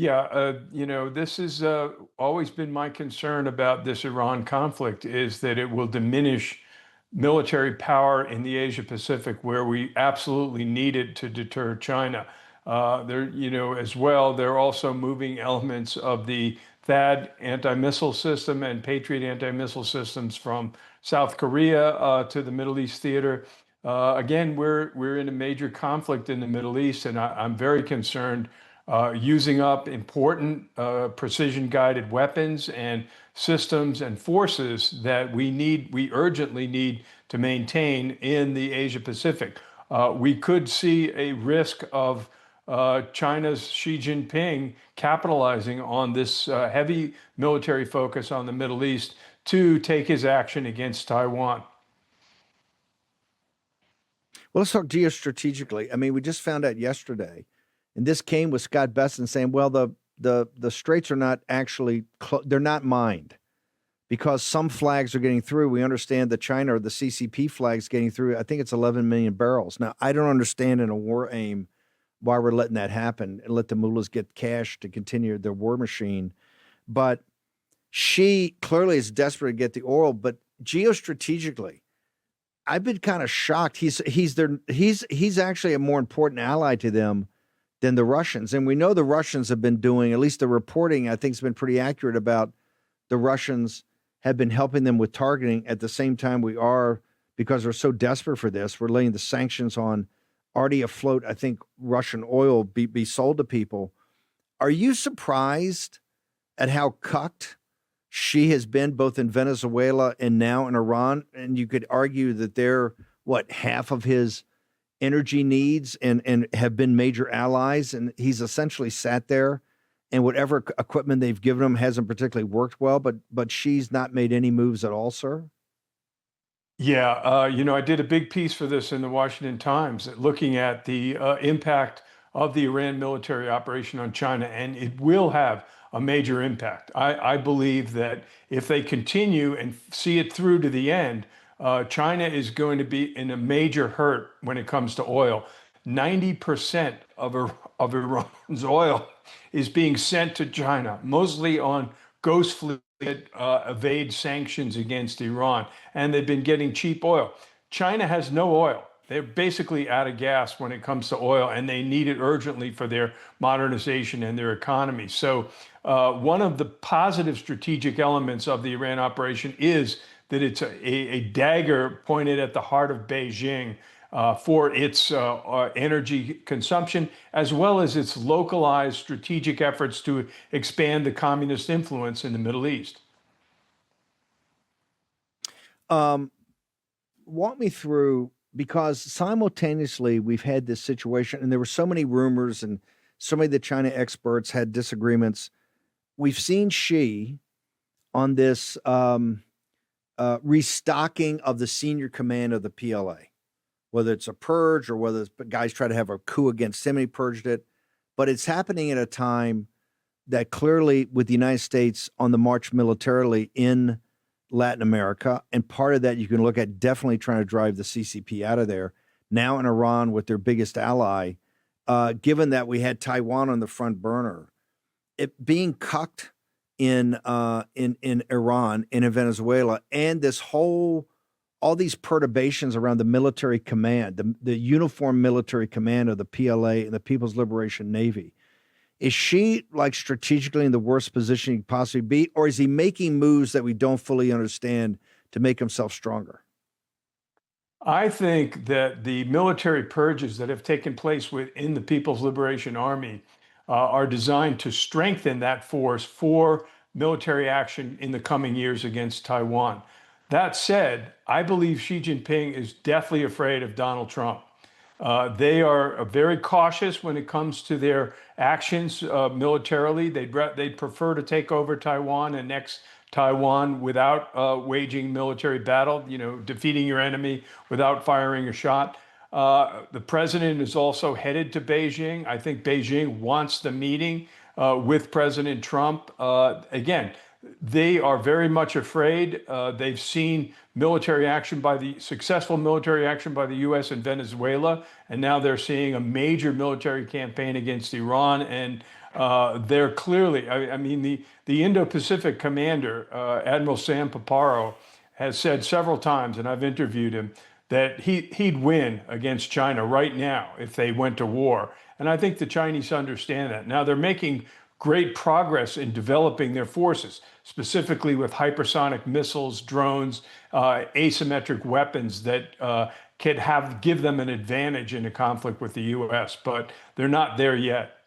Yeah, this has always been my concern about this Iran conflict is that it will diminish military power in the Asia Pacific, where we absolutely need it to deter China. As well, they're also moving elements of the THAAD anti-missile system and Patriot anti-missile systems from South Korea to the Middle East theater. Again, we're in a major conflict in the Middle East, and I'm very concerned using up important precision-guided weapons and systems and forces that we urgently need to maintain in the Asia Pacific. We could see a risk of China's Xi Jinping capitalizing on this heavy military focus on the Middle East to take his action against Taiwan. Well, let's talk geostrategically. I mean, we just found out yesterday, and this came with Scott Besson saying, well, the straits are not actually, they're not mined because some flags are getting through. We understand that China or the CCP flags getting through, I think it's 11 million barrels. Now, I don't understand in a war aim why we're letting that happen and let the mullahs get cash to continue their war machine. But she clearly is desperate to get the oil, but geostrategically, I've been kind of shocked. He's actually a more important ally to them than the Russians. And we know the Russians have been doing, at least the reporting, I think, has been pretty accurate about the Russians have been helping them with targeting. At the same time, we are, because we're so desperate for this, we're laying the sanctions on already afloat, I think, Russian oil be sold to people. Are you surprised at how cucked she has been both in Venezuela and now in Iran? And you could argue that they're, half of his energy needs and have been major allies. And he's essentially sat there and whatever equipment they've given him hasn't particularly worked well, but she's not made any moves at all, sir? Yeah, I did a big piece for this in the Washington Times looking at the impact of the Iran military operation on China, and it will have a major impact. I believe that if they continue and see it through to the end, China is going to be in a major hurt when it comes to oil. 90% of Iran's oil is being sent to China, mostly on ghost fleet that evade sanctions against Iran, and they've been getting cheap oil. China has no oil. They're basically out of gas when it comes to oil, and they need it urgently for their modernization and their economy. So one of the positive strategic elements of the Iran operation is that it's a dagger pointed at the heart of Beijing for its energy consumption, as well as its localized strategic efforts to expand the communist influence in the Middle East. Walk me through, because simultaneously we've had this situation, and there were so many rumors, and so many of the China experts had disagreements. We've seen Xi on this restocking of the senior command of the PLA, whether it's a purge or whether guys try to have a coup against him and he purged it. But it's happening at a time that clearly, with the United States on the march militarily in Latin America, and part of that you can look at definitely trying to drive the CCP out of there. Now in Iran with their biggest ally, given that we had Taiwan on the front burner, it being cucked in Iran and in Venezuela, and all these perturbations around the military command, the uniform military command of the PLA and the People's Liberation Navy. Is she strategically in the worst position he could possibly be, or is he making moves that we don't fully understand to make himself stronger? I think that the military purges that have taken place within the People's Liberation Army are designed to strengthen that force for military action in the coming years against Taiwan. That said, I believe Xi Jinping is deathly afraid of Donald Trump. They are very cautious when it comes to their actions militarily. They'd prefer to take over Taiwan and next Taiwan without waging military battle, defeating your enemy without firing a shot. The president is also headed to Beijing. I think Beijing wants the meeting with President Trump. Again, they are very much afraid. They've seen successful military action by the U.S. in Venezuela, and now they're seeing a major military campaign against Iran. And They're clearly, I mean, the Indo-Pacific commander, Admiral Sam Paparo, has said several times, and I've interviewed him, that he'd win against China right now if they went to war. And I think the Chinese understand that. Now they're making great progress in developing their forces, specifically with hypersonic missiles, drones, asymmetric weapons that can give them an advantage in a conflict with the U.S. But they're not there yet.